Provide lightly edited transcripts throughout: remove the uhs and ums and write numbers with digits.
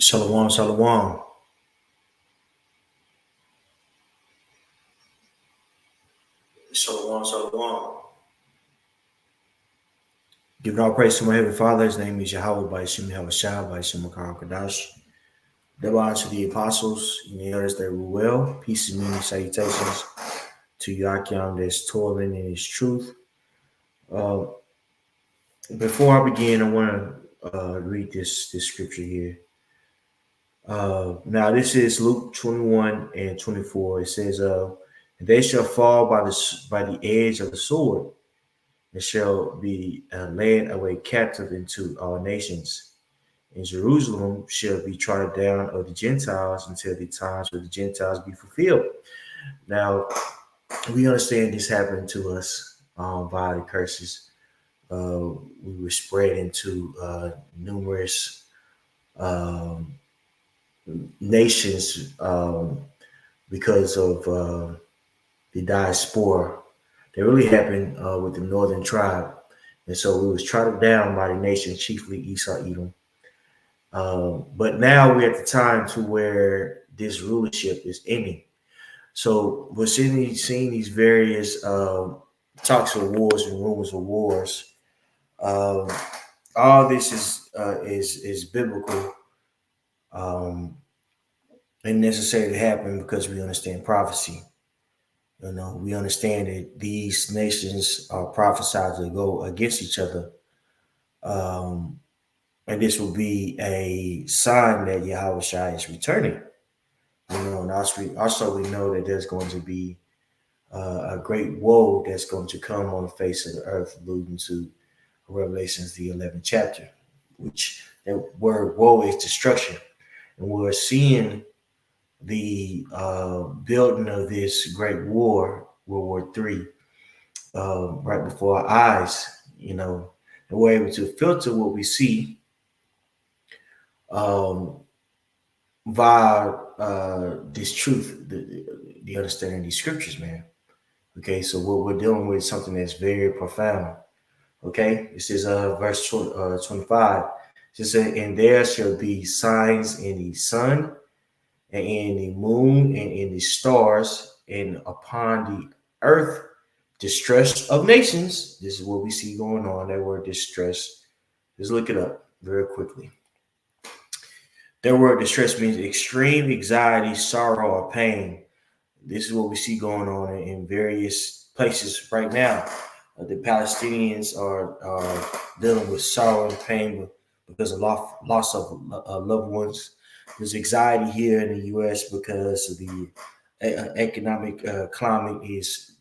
Shalom, shalom. Shalom, shalom. Giving all praise to my heavenly Father. His name is Yahweh by Shem Yahushua by Shem Makar Kadash. Double honor to the apostles and the others that rule well. Peace and many salutations to Yakiam that's toiling in his truth. Uh, Before I begin, I want to read this scripture here. Now, this is Luke 21 and 24. It says, they shall fall by the edge of the sword and shall be led away captive into all nations. And Jerusalem shall be trodden down of the Gentiles until the times of the Gentiles be fulfilled. Now, we understand this happened to us by the curses. We were spread into numerous um, nations because of the diaspora that really happened with the northern tribe. And so we was trodden down by the nation, chiefly Esau, Edom. But now we're at the time to where this rulership is ending. So we're seeing these various talks of wars and rumors of wars. Um, all this is biblical um, and necessary to happen because we understand prophecy. You know, we understand that these nations are prophesied to go against each other. Um, and this will be a sign that Yahweh Shai is returning. You know, and also we know that there's going to be a great woe that's going to come on the face of the earth, alluding to Revelations, the 11th chapter, which that word woe is destruction. And we're seeing the building of this great war, World War III, right before our eyes, you know, and we're able to filter what we see um, via this truth, the understanding of these scriptures, man. Okay, so what we're dealing with is something that's very profound. Okay, this is verse 25. It says, and there shall be signs in the sun and in the moon and in the stars and upon the earth distress of nations. This is what we see going on. That word distress. Just look it up very quickly. That word distress means extreme anxiety, sorrow, or pain. This is what we see going on in various places right now. The Palestinians are dealing with sorrow and pain because of loss of loved ones. There's anxiety here in the U.S. because of the economic climate is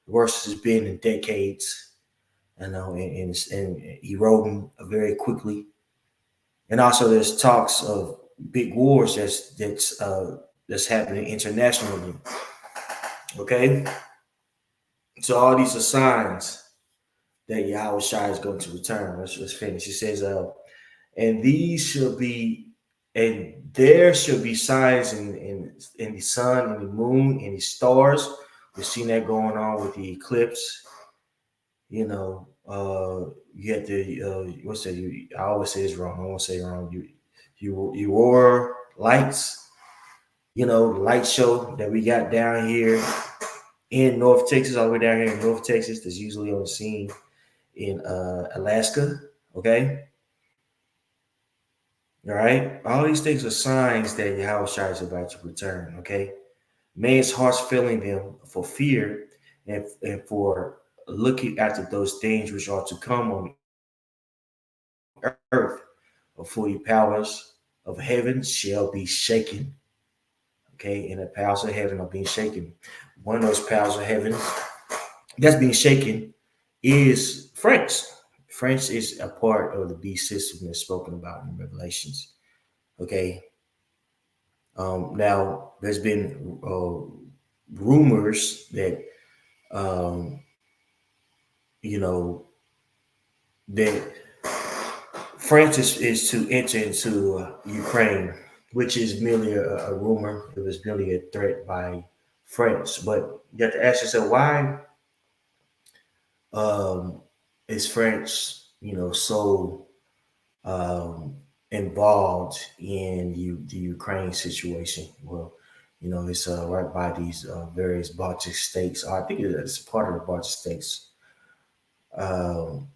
worse as it's been in decades, and eroding very quickly. And also, there's talks of big wars that's happening internationally. Okay, so all these are signs that Yahweh Shai is going to return. Let's finish. It says, and these shall be, and there shall be signs in the sun, in the moon, in the stars. We've seen that going on with the eclipse. You know, you have the what's that? I always say this wrong. I won't say it wrong. You aurora lights. You know, the light show that we got down here in North Texas, all the way down here in North Texas. That's usually on the scene in Alaska. Okay. All right. All these things are signs that Yahweh Shai is about to return. Okay. Man's heart's filling them for fear and for looking after those things which are to come on earth. Before your powers of heaven shall be shaken. Okay. And the powers of heaven are being shaken. One of those powers of heaven that's being shaken is France. France is a part of the beast system that's spoken about in Revelations. Okay. Now, there's been rumors that, um, you know, that France is to enter into Ukraine, which is merely a rumor. It was merely a threat by France. But you have to ask yourself, why um, is France, so um, involved in the Ukraine situation. Well, it's right by these various Baltic states. I think it's part of the Baltic states um,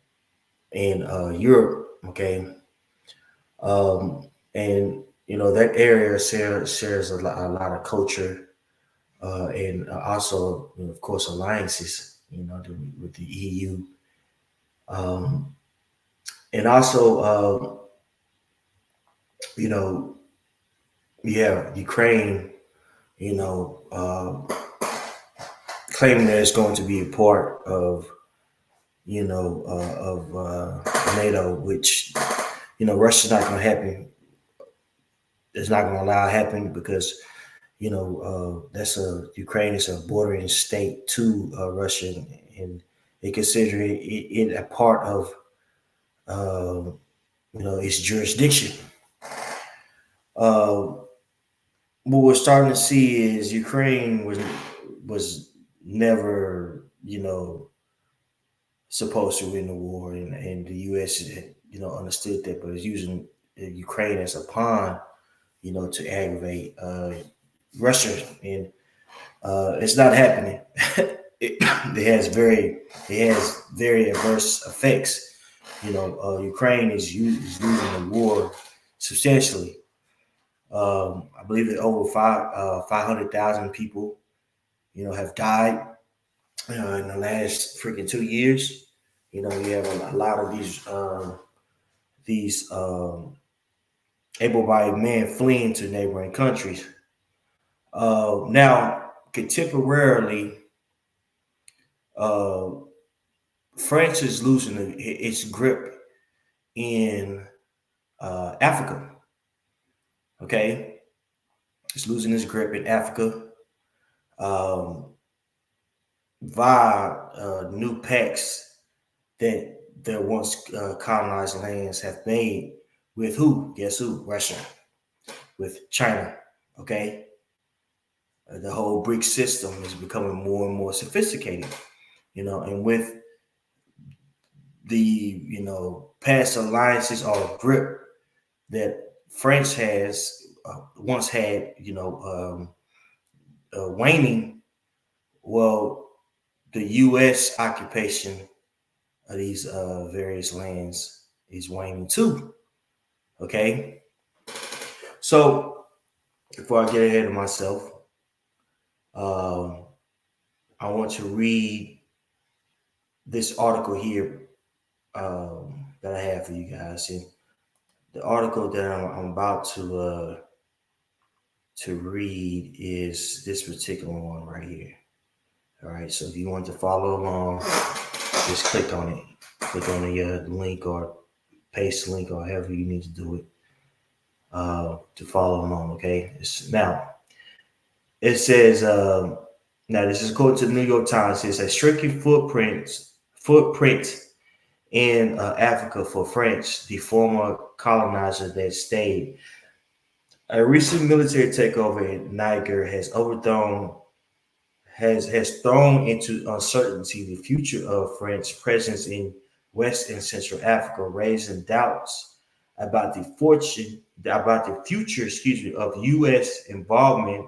in Europe. Okay, and that area shares a lot of culture and also, of course, alliances. With the EU, um, and also, you know, yeah, Ukraine. Claiming that it's going to be a part of NATO, which Russia's not going to happen. It's not going to allow it happen because that's a Ukraine is a bordering state to Russia, and they consider it a part of uh, its jurisdiction. Uh, what we're starting to see is Ukraine was never supposed to win the war, and the U.S. Understood that, but is using Ukraine as a pawn, to aggravate Russia, and it's not happening. It has very adverse effects. Ukraine is losing the war substantially. I believe that over 500,000 people, have died in the last freaking 2 years. You have a lot of these able-bodied men fleeing to neighboring countries. Now, contemporarily, uh, France is losing its grip in Africa. Okay, it's losing its grip in Africa um, via new pacts that their once colonized lands have made with who? Guess who? Russia, with China. Okay, the whole BRIC system is becoming more and more sophisticated. And with the past alliances or grip that France has once had, waning. Well, the U.S. occupation of these various lands is waning too. Okay, so before I get ahead of myself, um, I want to read this article here that I have for you guys. And the article that I'm about to read is this particular one right here. All right, so if you want to follow along, just click on it. Click on the link or paste the link or however you need to do it to follow along. Okay. Now it says. Now this is according to the New York Times. It says a striking footprint in Africa for France, the former colonizer that stayed. A recent military takeover in Niger has thrown into uncertainty the future of French presence in West and Central Africa, raising doubts about the future, of U.S. involvement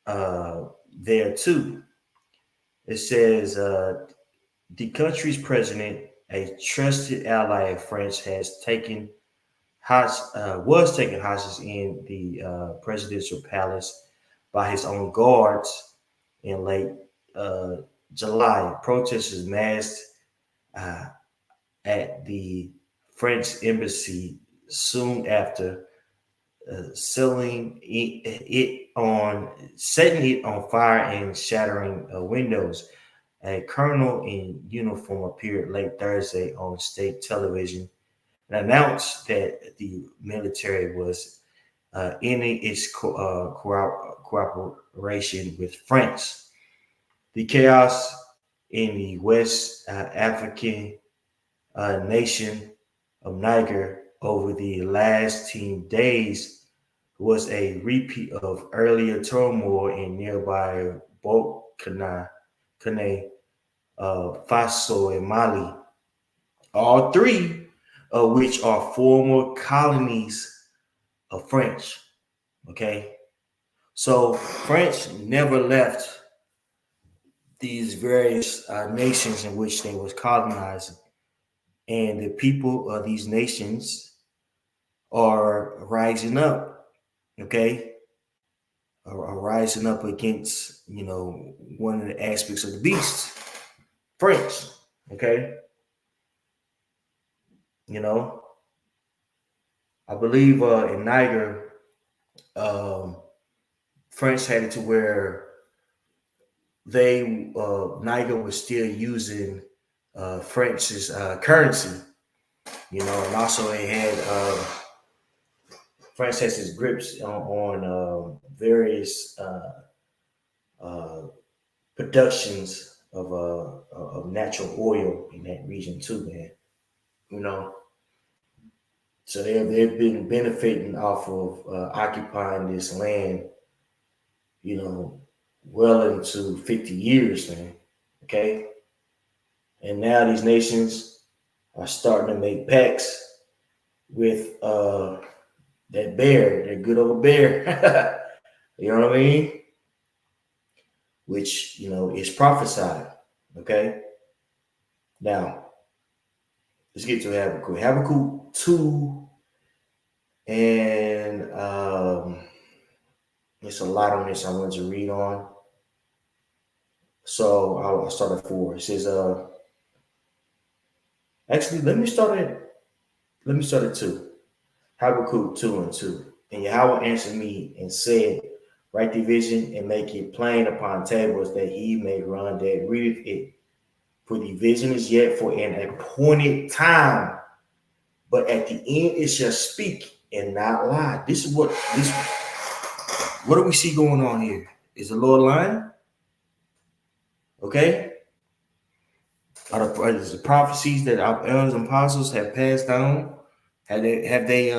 there too. It says the country's president, a trusted ally of France, was taken hostage in the presidential palace by his own guards in late uh, July. Protesters massed uh, at the French embassy soon after, setting it on fire and shattering windows. A colonel in uniform appeared late Thursday on state television and announced that the military was ending its cooperation with France. The chaos in the West African nation of Niger over the last 10 days was a repeat of earlier turmoil in nearby Burkina Faso, and Mali. All three which are former colonies of French. Okay, so French never left these various nations in which they was colonizing, and the people of these nations are rising up. Okay, are rising up against one of the aspects of the beast, French. Okay, you know I believe in Niger, um, French had it to where Niger was still using French's currency, and also it had France has its grips on various uh, productions of natural oil in that region too, man. You know, so they've been benefiting off of occupying this land, you know, well into 50 years, man. Okay, and now these nations are starting to make pacts with that bear, that good old bear. You know what I mean? Which is prophesied. Okay, now let's get to Habakkuk. Habakkuk 2, and there's a lot on this I want to read on. So I'll start at 4. It says, actually, let me start at 2. Habakkuk 2 and 2. And Yahweh answered me and said, write the vision and make it plain upon tables that he may run that readeth it. For the vision is yet for an appointed time, but at the end it shall speak and not lie. This is what do we see going on here? Is the Lord lying? Okay? Are the prophecies that our elders and apostles have passed down? Have they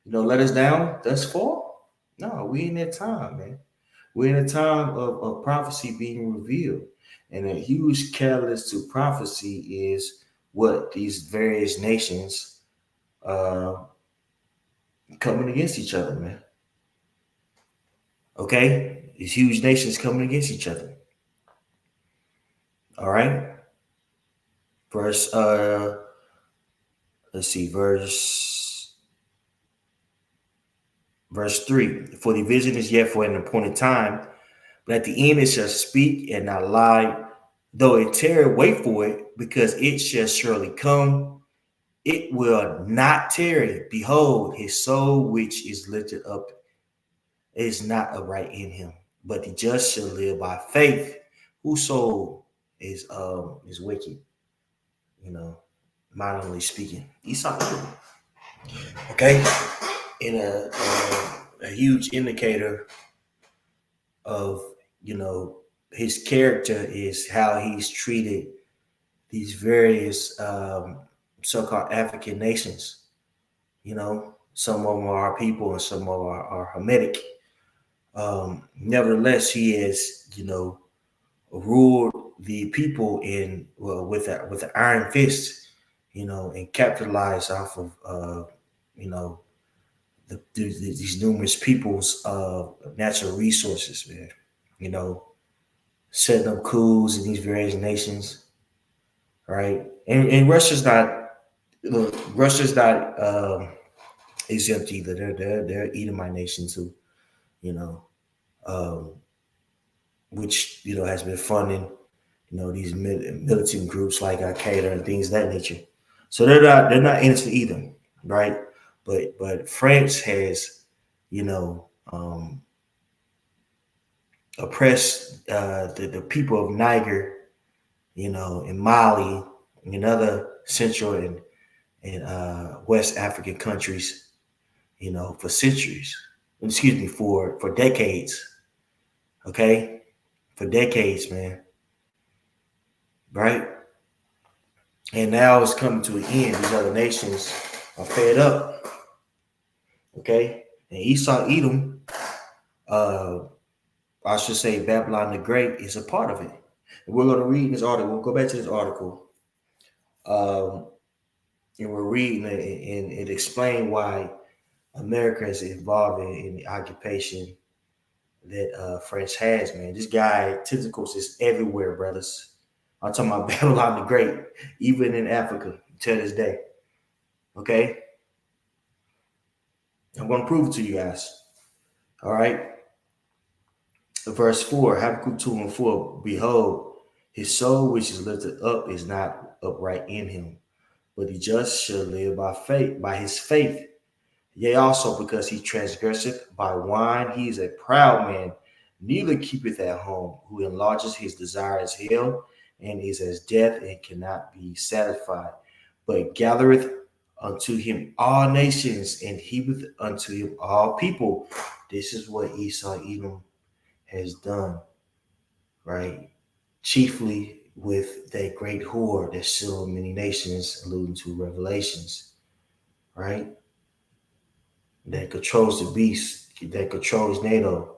let us down thus far? No, we in that time, man. We're in a time of prophecy being revealed. And a huge catalyst to prophecy is what these various nations uh, coming against each other, man. Okay? These huge nations coming against each other. All right? Verse, let's see, verse 3. For the vision is yet for an appointed time, but at the end it shall speak and not lie. Though it tarry, wait for it, because it shall surely come. It will not tarry. Behold, his soul which is lifted up is not upright in him, but the just shall live by faith. Whose soul is wicked, modernly speaking. Esau, okay, in a huge indicator of his character is how he's treated these various so-called African nations. Some of them are our people and some of them are Hamitic. Nevertheless, he has, ruled the people with an iron fist, and capitalized off of, these numerous people's natural resources, man. You know, setting up coups in these various nations, right? And Russia's not exempt either. They're Edomite nation too, you know, um, which has been funding these militant groups like Al Qaeda and things of that nature. So they're not innocent either, right? But France has you know oppressed the people of Niger, in Mali, and other Central and West African countries, for centuries. Excuse me, for decades. Okay, for decades, man. Right, and now it's coming to an end. These other nations are fed up. Okay, and Esau, Edom, uh, I should say Babylon the Great is a part of it. And we're going to read this article. We'll go back to this article. Um, and we're reading it, and it explained why America is involved in the occupation that French has, man. This guy, tentacles is everywhere, brothers. I'm talking about Babylon the Great, even in Africa to this day. Okay? I'm going to prove it to you guys. All right? Verse 4, Habakkuk 2 and 4. Behold, his soul which is lifted up is not upright in him, but the just shall live by faith, by his faith. Yea, also because he transgresseth by wine, he is a proud man, neither keepeth at home, who enlarges his desire as hell, and is as death, and cannot be satisfied, but gathereth unto him all nations, and heapeth unto him all people. This is what Esau Edom has done, right? Chiefly with that great whore that still many nations, alluding to Revelations, right? That controls the beast, that controls NATO,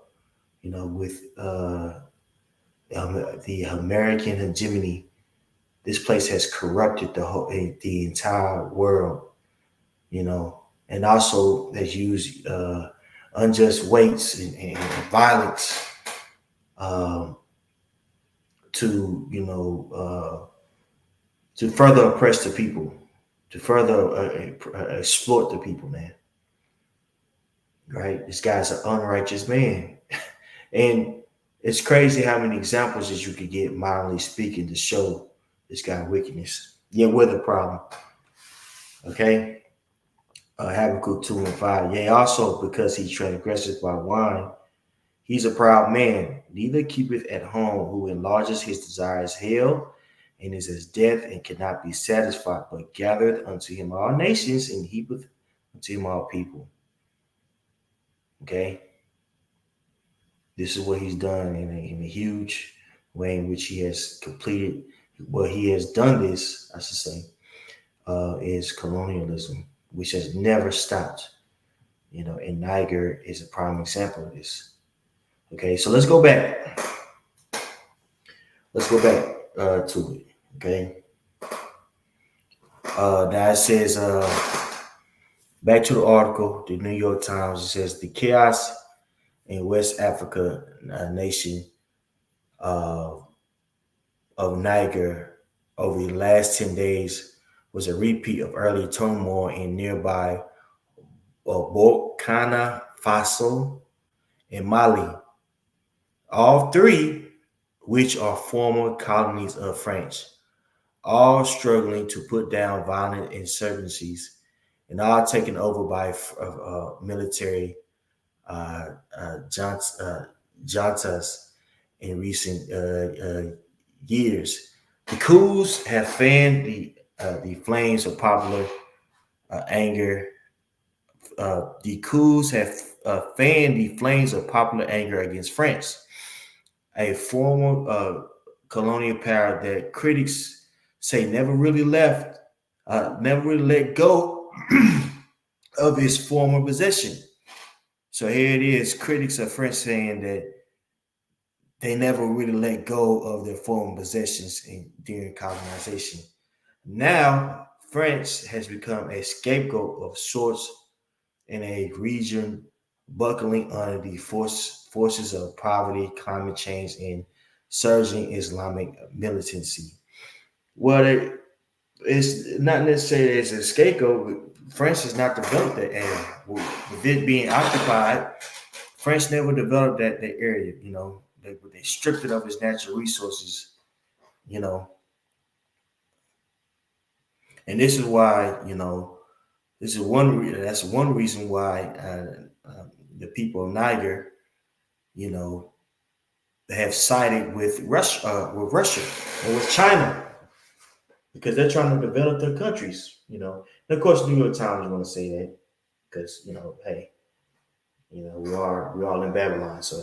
with the American hegemony. This place has corrupted the entire world, and also has used unjust weights and violence um, to, to further oppress the people, to further exploit the people, man. Right? This guy's an unrighteous man. And it's crazy how many examples that you could get, mildly speaking, to show this guy wickedness. Yeah, we're the problem. Okay? Habakkuk 2 and 5. Yea, also because he transgresseth by wine, he's a proud man, neither keepeth at home, who enlarges his desires hell, and is as death, and cannot be satisfied, but gathereth unto him all nations, and heapeth unto him all people. Okay? This is what he's done in a huge way in which he has completed what he has done. This, I should say, is colonialism, which has never stopped. And Niger is a prime example of this. Okay, so let's go back. Let's go back to it. Okay. Now it says, back to the article, the New York Times. It says the chaos in West Africa nation of Niger over the last 10 days was a repeat of early turmoil in nearby Burkina Faso and Mali, all three which are former colonies of France, all struggling to put down violent insurgencies and all taken over by military juntas in recent years. The coups have fanned the flames of popular anger. The coups have fanned the flames of popular anger against France, a former colonial power that critics say never really let go of its former possession. So here it is, critics of French saying that they never really let go of their former possessions during colonization. Now, France has become a scapegoat of sorts in a region buckling under the forces of poverty, climate change, and surging Islamic militancy. Well, it's not necessarily as a scapegoat. France has not developed that area. With it being occupied, France never developed that area. They stripped it of its natural resources. You know, and this is why this is that's one reason why the people of Niger, you know, have sided with Russia and with China because they're trying to develop their countries. And of course, New York Times want to say that because hey, we're all in Babylon. So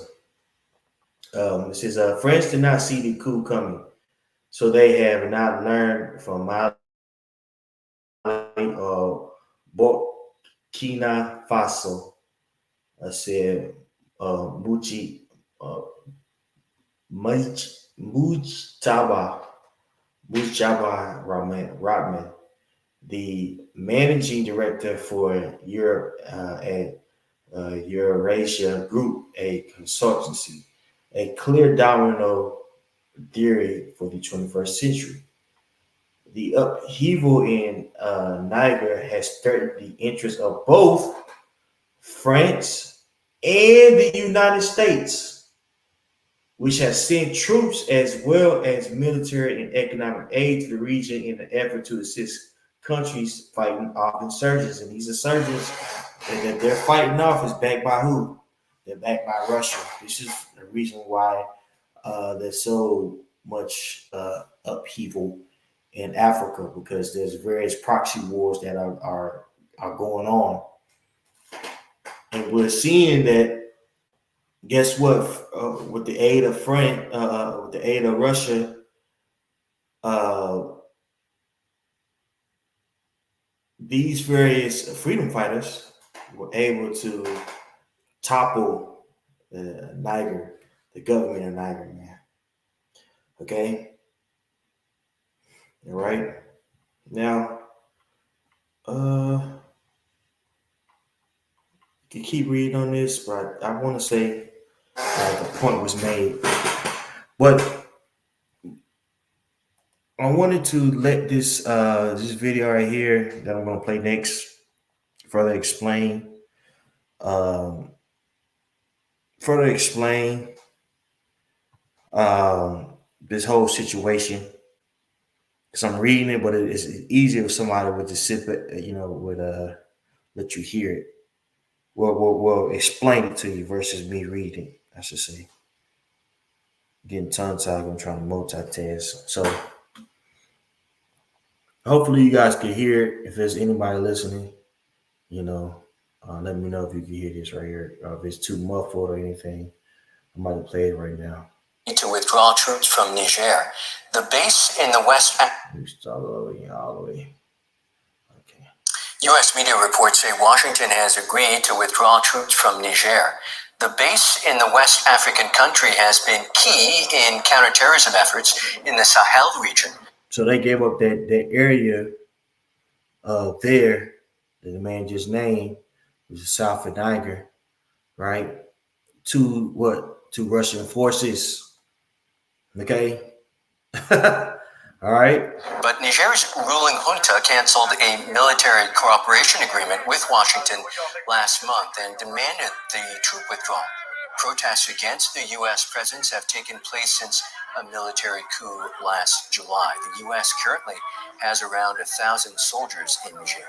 it says France did not see the coup coming, so they have not learned from Mali or Burkina Faso. I said Muji Mujtaba Rahman, the managing director for Europe at Eurasia Group, a consultancy, a clear domino theory for the 21st century. The upheaval in Niger has threatened the interests of both France and the United States, which has sent troops as well as military and economic aid to the region in an effort to assist countries fighting off insurgents. And these insurgents that they're fighting off is backed by who? They're backed by Russia. This is the reason why there's so much upheaval in Africa, because there's various proxy wars that are going on, and we're seeing that. Guess what? With the aid of with the aid of Russia, uh, these various freedom fighters were able to topple Niger, the government of Niger, man. Okay, all right. Now, you can keep reading on this, but I want to say the point was made. But I wanted to let this this video right here that I'm going to play next further explain um, further explain this whole situation, because I'm reading it, but it's easier if somebody would just sit, would let you hear it. We'll explain it to you versus me reading, I should say. Getting tongue tied, I'm trying to multitask. So hopefully you guys can hear it. If there's anybody listening, let me know if you can hear this right here. If it's too muffled or anything, I might play it right now. To withdraw troops from Niger. The base in the West... All the way. Okay. U.S. media reports say Washington has agreed to withdraw troops from Niger. The base in the West African country has been key in counterterrorism efforts in the Sahel region. So they gave up that area there that the man just named, which is south of Niger, right? To what? To Russian forces. Okay. All right. But Niger's ruling junta canceled a military cooperation agreement with Washington last month and demanded the troop withdrawal. Protests against the U.S. presence have taken place since a military coup last July. The U.S. currently has around 1,000 soldiers in Niger.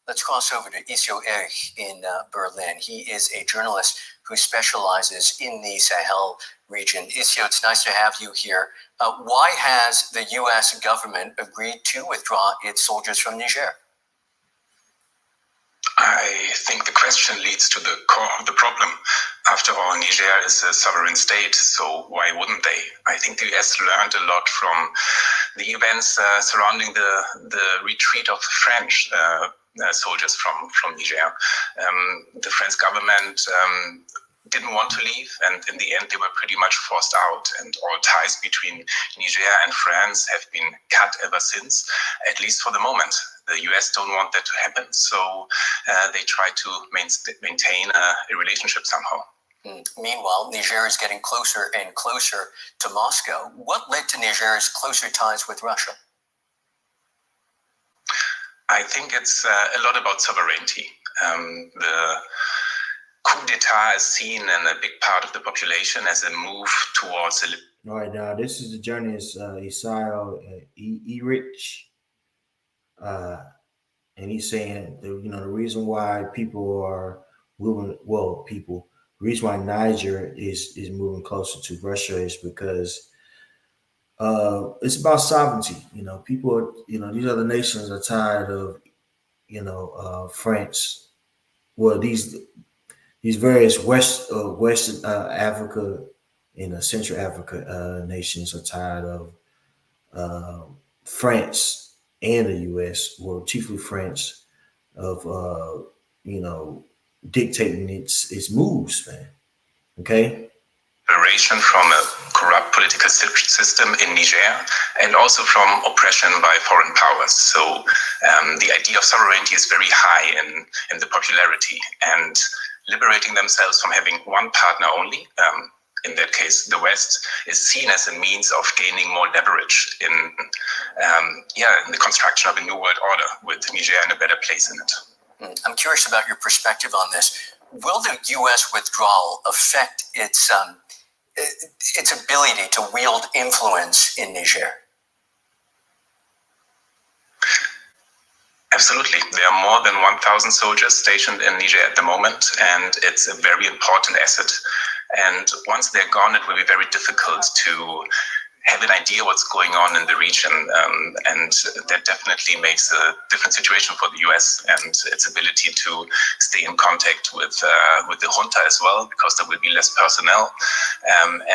Let's cross over to Isio Erich in Berlin. He is a journalist who specializes in the Sahel region. Isio, it's nice to have you here. Why has the U.S. government agreed to withdraw its soldiers from Niger? I think the question leads to the core of the problem. After all, Niger is a sovereign state, so why wouldn't they? I think the US learned a lot from the events surrounding the retreat of the French soldiers from Niger. The French government didn't want to leave, and in the end they were pretty much forced out, and all ties between Niger and France have been cut ever since, at least for the moment. The US don't want that to happen, so they try to maintain a relationship somehow. Meanwhile, Niger is getting closer and closer to Moscow. What led to Niger's closer ties with Russia? I think it's a lot about sovereignty. The coup d'etat is seen in a big part of the population as a move towards a... All right, now this is the journalist Isio Erich, and he's saying the reason why people are moving. The reason why Niger is moving closer to Russia is because it's about sovereignty. People. These other nations are tired of France. Well, these various Western Africa and Central Africa nations are tired of France and the U.S. Well, chiefly France, of dictating its moves, man. Okay. Liberation from a corrupt political system in Niger, and also from oppression by foreign powers. So the idea of sovereignty is very high in the popularity, and liberating themselves from having one partner only, in that case the West, is seen as a means of gaining more leverage in the construction of a new world order, with Niger in a better place in it. I'm curious about your perspective on this. Will the U.S. withdrawal affect its ability to wield influence in Niger? Absolutely. There are more than 1,000 soldiers stationed in Niger at the moment, and it's a very important asset. And once they're gone, it will be very difficult to have an idea what's going on in the region, and that definitely makes a different situation for the US and its ability to stay in contact with the junta as well, because there will be less personnel,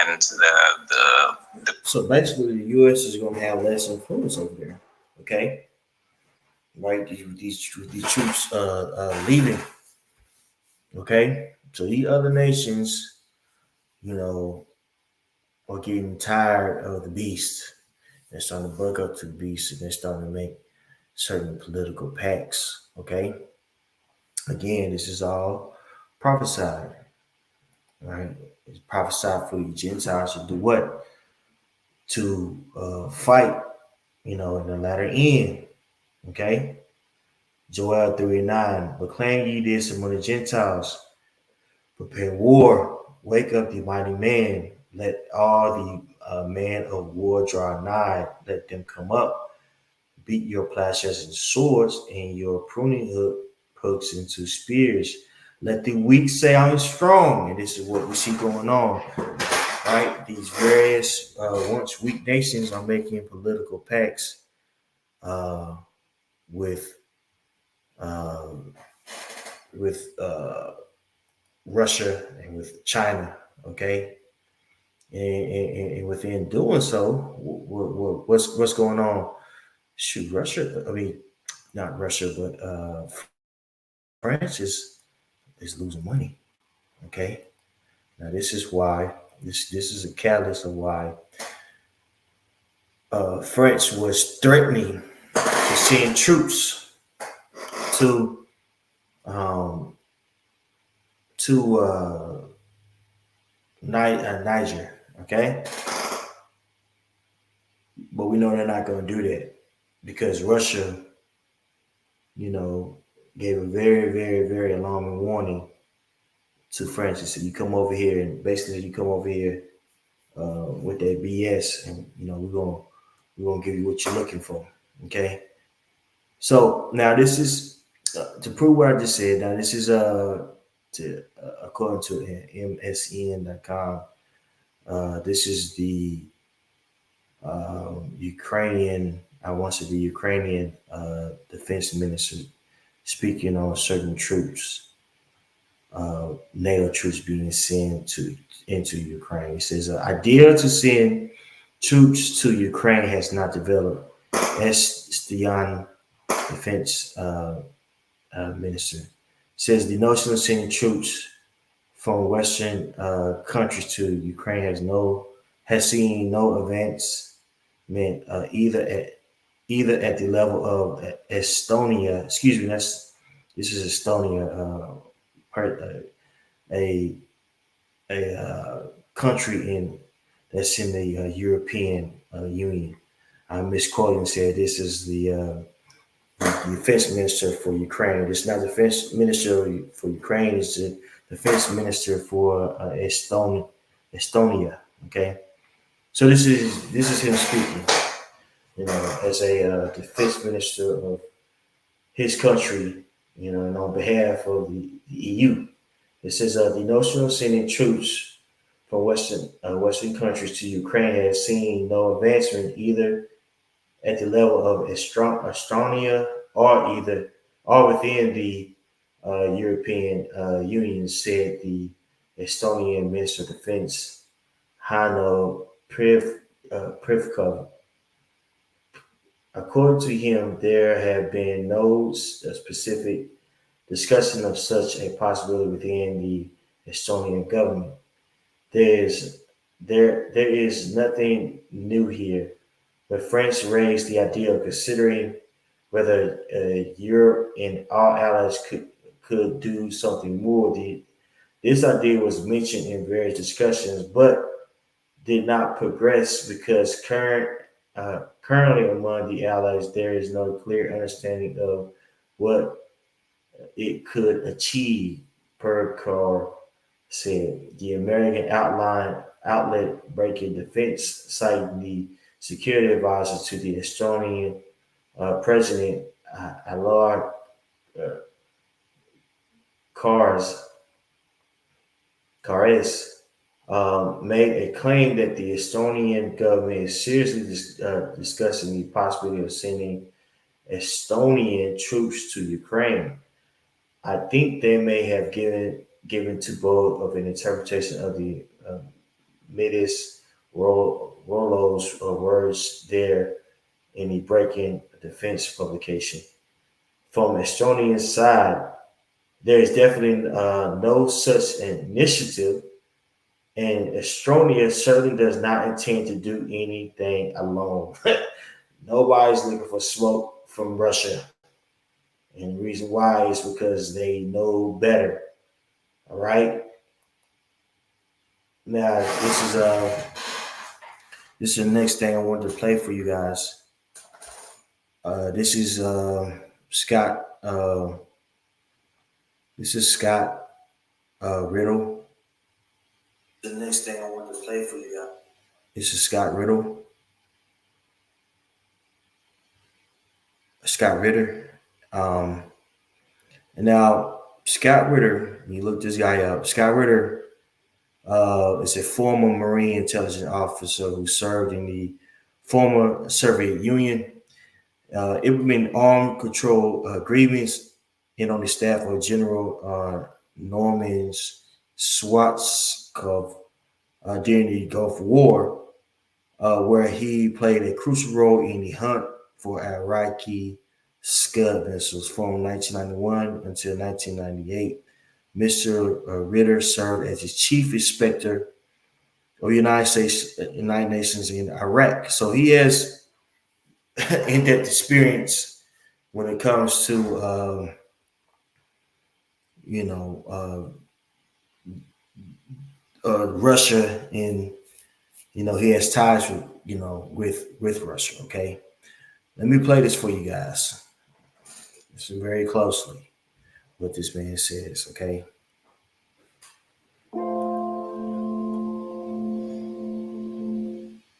and the So basically, the U.S. is going to have less influence over there. Okay, right? These troops leaving. Okay, so these other nations, you know, are getting tired of the beast. They're starting to buck up to the beast, and they're starting to make certain political pacts. Okay, again, this is all prophesied, right? It's prophesied for you Gentiles to do what? To fight, in the latter end. Okay, Joel 3:9. Proclaim ye this among the Gentiles. Prepare war. Wake up the mighty man. Let all the men of war draw nigh. Let them come up. Beat your plowshares into swords and your pruning hooks into spears. Let the weak say I'm strong. And this is what we see going on. Right? These various once weak nations are making political pacts with Russia and with China. Okay, and within doing so, what's going on? Shoot, Russia. I mean, not Russia, but France is losing money. Okay, now this is why this is a catalyst of why France was threatening to send troops to um, Niger. Okay, but we know they're not going to do that because Russia, gave a very, very, very alarming warning to France. He said, "You come over here, and basically, you come over here with that BS, and we're gonna give you what you're looking for." Okay. So now this is to prove what I just said. Now this is according to MSN.com. This is the Ukrainian. I want to the Ukrainian defense minister speaking on certain troops, NATO troops being sent into Ukraine. It says the idea to send troops to Ukraine has not developed. Stian, defense minister, says the notion of sending troops from Western countries to Ukraine has seen no advancement either at the level of Estonia. Excuse me, this is Estonia, a country that's in the European Union. I misquoted and said this is the defense minister for Ukraine. It's not the defense minister for Ukraine. It's the defense minister for Estonia. Okay, so this is him speaking. As a defense minister of his country, and on behalf of the EU. It says the notion of sending troops from Western countries to Ukraine has seen no advancement either at the level of Estonia or within the European Union, said the Estonian Minister of Defense Hanno Privkov. According to him, there have been no specific discussion of such a possibility within the Estonian government. there is nothing new here. But France raised the idea of considering whether Europe and all allies could do something more. This idea was mentioned in various discussions, but did not progress because currently among the allies there is no clear understanding of what it could achieve. Per Carr said, the American outlet breaking defense, citing the security advisor to the Estonian president, Alard uh, Kars Kares, made a claim that the Estonian government is seriously discussing the possibility of sending Estonian troops to Ukraine. I think they may have given too bold of an interpretation of the Midis Rolo's words there in the Breaking Defense publication. From Estonian side, there is definitely no such initiative, and Estonia certainly does not intend to do anything alone. Nobody's looking for smoke from Russia, and the reason why is because they know better. All right. Now this is the next thing I wanted to play for you guys. This is Scott. This is Scott Riddle. The next thing I wanted to play for you guys. This is Scott Riddle. Scott Ritter. And now Scott Ritter, you look this guy up. Scott Ritter is a former Marine intelligence officer who served in the former Soviet Union. Implementing armed control agreements and on the staff of General Norman Schwarzkopf during the Gulf War, where he played a crucial role in the hunt for Iraqi Scud missiles from 1991 until 1998. Mr. Ritter served as the chief inspector of United Nations in Iraq. So he has in-depth experience when it comes to you know Russia, and he has ties with with Russia. Okay, let me play this for you guys. Listen very closely what this man says. Okay.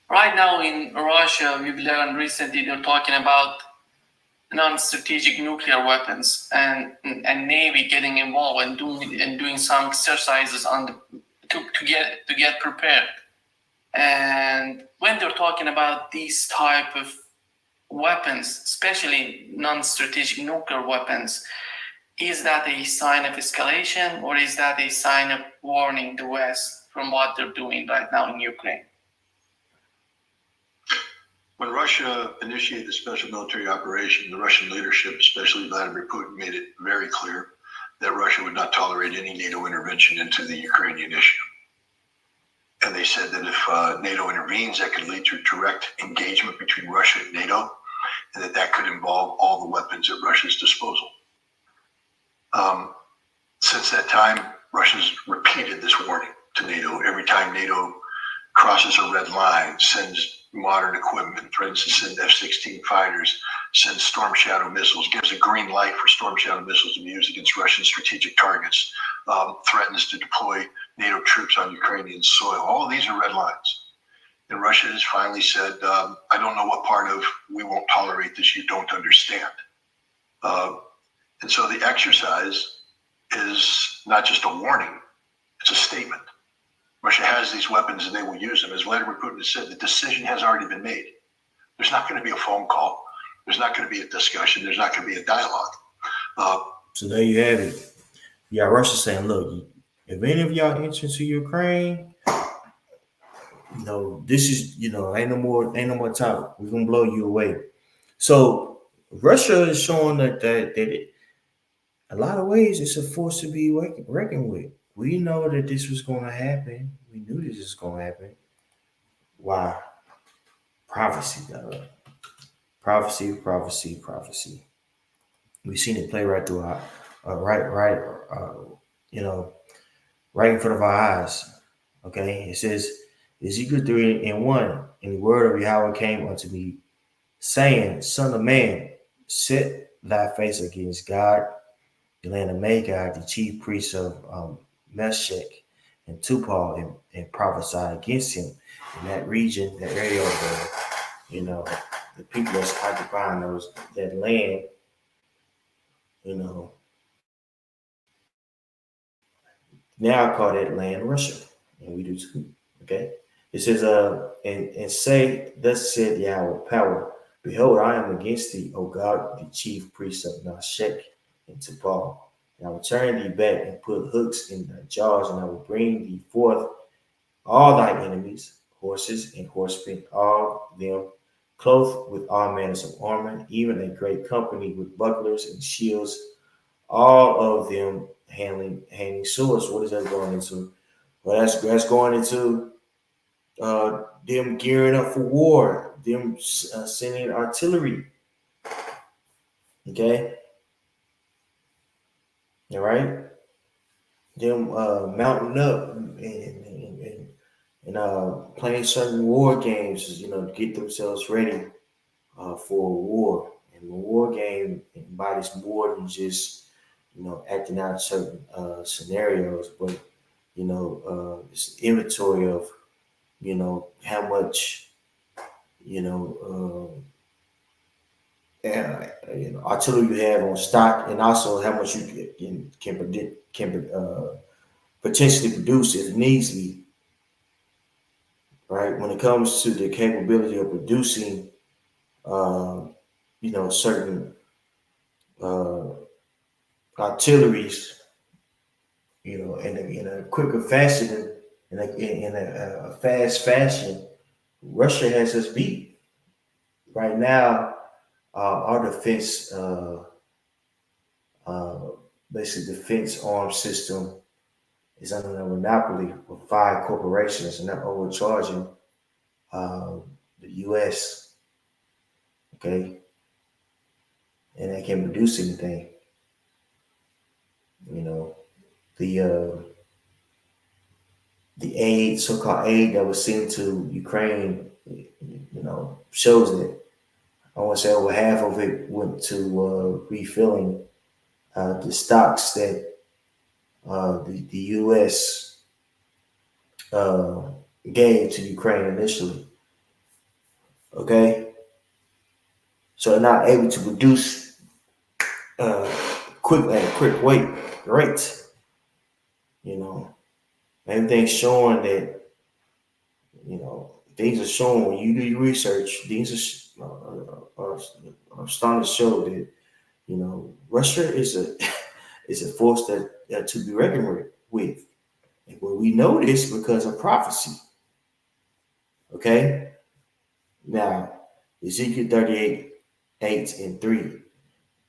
Right now in Russia, we've learned recently they're talking about non-strategic nuclear weapons and Navy getting involved and doing some exercises to get prepared. And when they're talking about these type of weapons, especially non-strategic nuclear weapons, is that a sign of escalation or is that a sign of warning the West from what they're doing right now in Ukraine? When Russia initiated the special military operation, the Russian leadership, especially Vladimir Putin, made it very clear that Russia would not tolerate any NATO intervention into the Ukrainian issue. And they said that if NATO intervenes, that could lead to direct engagement between Russia and NATO, and that could involve all the weapons at Russia's disposal. Since that time, Russia's repeated this warning to NATO. Every time NATO crosses a red line, sends modern equipment, threatens to send F-16 fighters, sends Storm Shadow missiles, gives a green light for Storm Shadow missiles to be used against Russian strategic targets, threatens to deploy NATO troops on Ukrainian soil. All of these are red lines. And Russia has finally said, I don't know what part of we won't tolerate this you don't understand. And so the exercise is not just a warning, it's a statement. Russia has these weapons and they will use them. As Vladimir Putin has said, the decision has already been made. There's not going to be a phone call. There's not going to be a discussion. There's not going to be a dialogue. So there you have it. Yeah, Russia saying, look, if any of y'all enter into Ukraine, this is, ain't no more time. We're gonna blow you away. So Russia is showing that a lot of ways it's a force to be reckoned with. We know that this was going to happen. We knew this was going to happen. Why? Prophecy, dog. Prophecy, prophecy, prophecy. We've seen it play right through our, you know, right in front of our eyes. Okay, it says Ezekiel 3:1, and the word of Yahweh came unto me, saying, Son of man, set thy face against God, the land of Magog, the chief priests of Meshech and Tupal, and prophesy against him in that region, that area of the people that's occupying that land, you know, now call that land Russia, and we do too. Okay, it says, and say, thus said Yahweh power, behold, I am against thee, O God, the chief priest of Meshech and Tubal. And I will turn thee back and put hooks in thy jaws, and I will bring thee forth all thy enemies, horses and horsemen, all them clothed with all manners of armor, even a great company with bucklers and shields, all of them handling swords. What is that going into? Well, that's going into them gearing up for war, them sending artillery. Okay, all right, them mounting up and playing certain war games, to get themselves ready for a war. And the war game embodies more than just acting out certain scenarios, but it's inventory of how much you know artillery you have on stock, and also how much you can predict can potentially produce if needs be. Right, when it comes to the capability of producing, uh, certain uh, artilleries, in a quicker fashion, in a fast fashion, Russia has us beat right now. Our defense, uh, basically defense arm system, is under a monopoly of five corporations, and they're overcharging uh, the U.S. Okay, and they can't produce anything. You know, the the aid, so-called aid that was sent to Ukraine, shows that I want to say over half of it went to refilling the stocks that the U.S. Uh, gave to Ukraine initially. Okay, so they're not able to produce uh, at a quick rate. You know, everything's showing that things are showing when you do your research. Things are starting to show that Russia is a is a force that to be reckoned with. And well, we know this because of prophecy. Okay, now Ezekiel 38:8-3.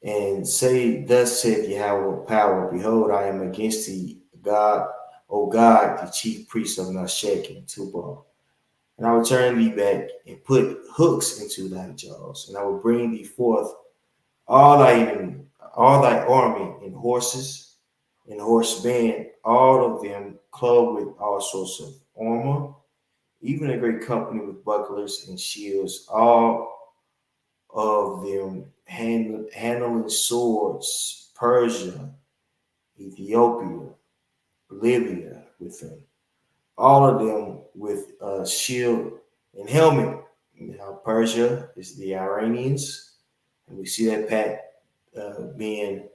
And say, thus saith Yahweh power, behold, I am against thee, God, O God, the chief priest of Meshech and Tubal. And I will turn thee back and put hooks into thy jaws, and I will bring thee forth all thy enemy, all thy army, and horses, and horsemen, all of them clothed with all sorts of armor, even a great company with bucklers and shields, all of them handling swords, Persia, Ethiopia, Libya with them, all of them with shield and helmet. Persia is the Iranians, and we see that pact being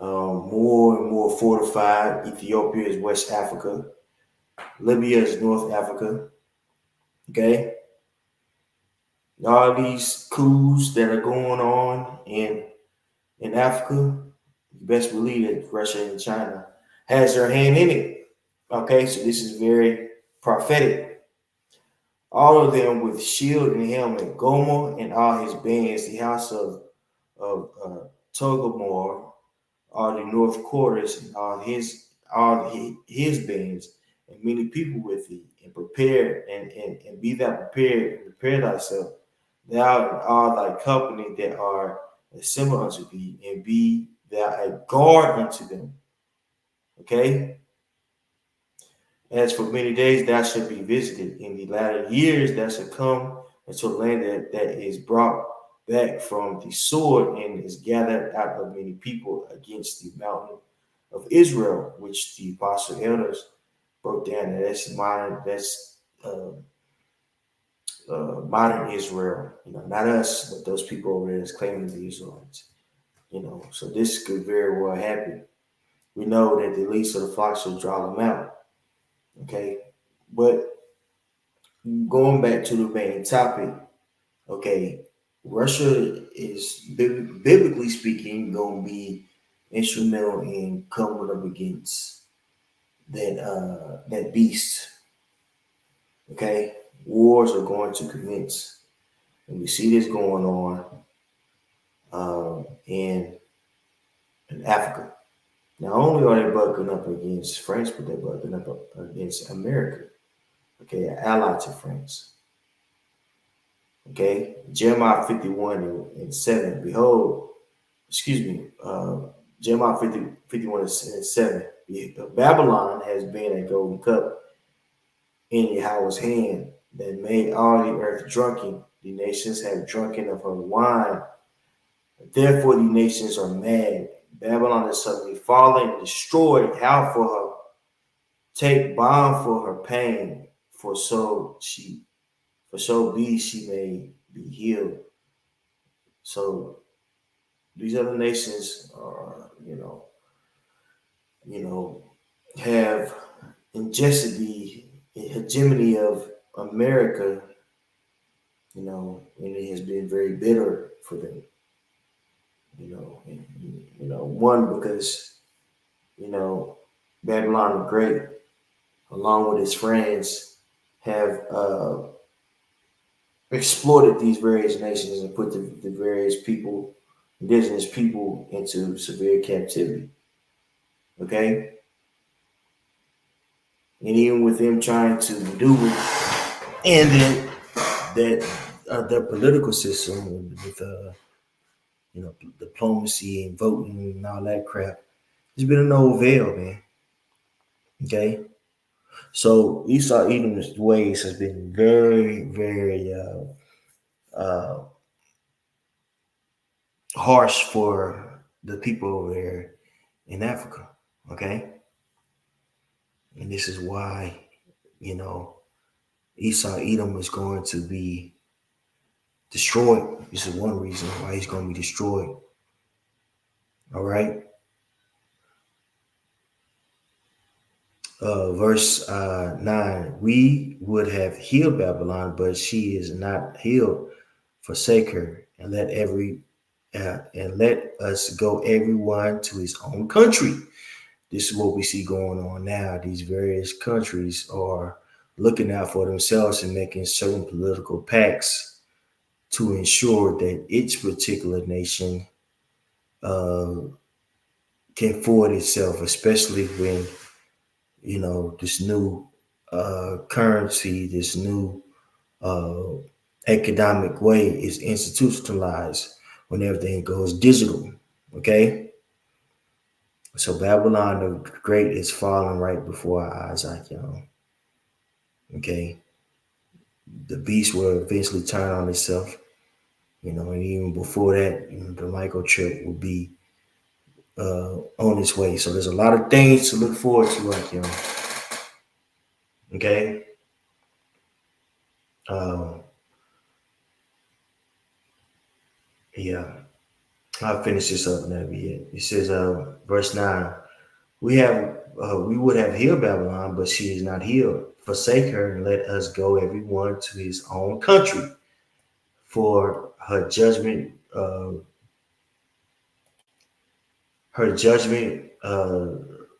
more and more fortified. Ethiopia is West Africa, Libya is North Africa. Okay, all these coups that are going on in Africa, you best believe that Russia and China has their hand in it. Okay, so this is very prophetic. All of them with shield and helmet, Gomer and all his bands, the house of Togomor, all the north quarters and all his bands, and many people with thee, and prepare and be thou prepared, and prepare thyself, thou and all thy company that are assembled unto thee, and be thou a guard unto them. Okay? As for many days thou shalt be visited, in the latter years thou shalt come into a land that is brought back from the sword, and is gathered out of many people against the mountain of Israel, which the apostle elders broke down. And that's modern. That's modern Israel. Not us, but those people over there that's claiming the Israelites. So this could very well happen. We know that the least of the flock shall draw them out. Okay, but going back to the main topic, okay, Russia is biblically speaking going to be instrumental in coming up against that beast. Okay, wars are going to commence, and we see this going on in Africa. Not only are they bucking up against France, but they're bucking up against America. Okay, an ally to France. Okay, Jeremiah 51 and 7. Behold, Jeremiah 51 and 7. Babylon has been a golden cup in Yahweh's hand that made all the earth drunken. The nations have drunken of her wine. Therefore, the nations are mad. Babylon is suddenly fallen and destroyed. How for her? Take balm for her pain, for so be she may be healed. So these other nations are, have ingested the hegemony of America, and it has been very bitter for them. One because Babylon the Great, along with his friends, have exploited these various nations and put the various people, indigenous people, into severe captivity. Okay? And even with them trying to do it, and then their political system with diplomacy and voting and all that crap, it's been a no avail, man. Okay? So Esau Edom's ways has been very, very harsh for the people over there in Africa. Okay, and this is why Esau Edom is going to be destroyed. This is one reason why he's going to be destroyed. All right. Verse 9, we would have healed Babylon, but she is not healed. Forsake her, and let us go everyone to his own country. This is what we see going on now. These various countries are looking out for themselves and making certain political pacts to ensure that each particular nation can forward itself, especially when this new currency, this new economic way is institutionalized when everything goes digital. Okay, so Babylon the Great is falling right before our eyes, y'all. Okay, the beast will eventually turn on itself, and even before that, the microchip will be on its way. So there's a lot of things to look forward to, y'all. Okay. Yeah, I'll finish this up now. It says, verse 9, we would have healed Babylon, but she is not healed. Forsake her and let us go everyone to his own country. For her judgment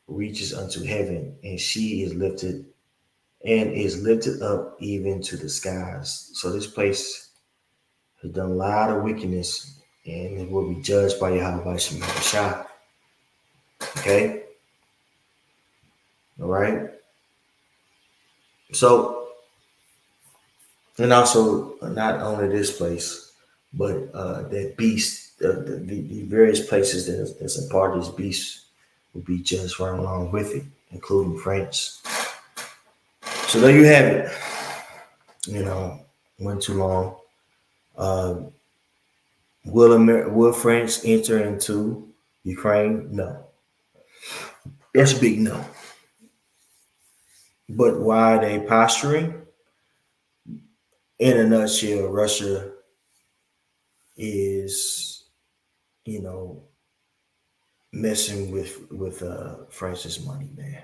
reaches unto heaven, and she is lifted up even to the skies. So this place has done a lot of wickedness, and it will be judged by Yahweh Shah. Okay? All right? So, and also not only this place, but that beast, the various places that's a part of this beast will be judged right along with it, including France. So there you have it. Went too long. Uh, will France enter into Ukraine? No. That's a big no. But why are they posturing? In a nutshell, Russia is, you know, messing with France's money, man.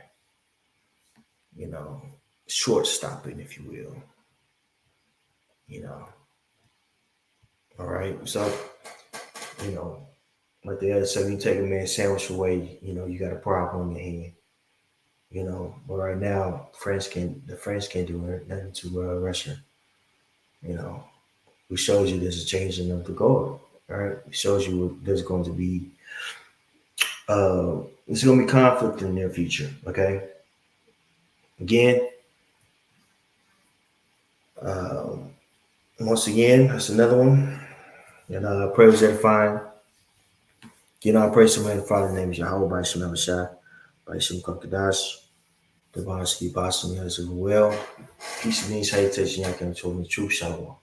You know, short stopping, if you will. You know, all right. So, you know, like the other said, you take a man's sandwich away, you got a problem on your hand. But right now, the French can't do nothing to Russia. You know, who shows you there's a changing of the guard. All right, it shows you there's going to be there's going to be conflict in the near future. Okay, again, once again, that's another one. And prayers that fine. I pray somebody in the Father's name is Yahweh by Shem Shah, by Shem Kakadash, Divine Ski Boston as well. Peace and peace, salutation, Yakin, children, truth, shalom.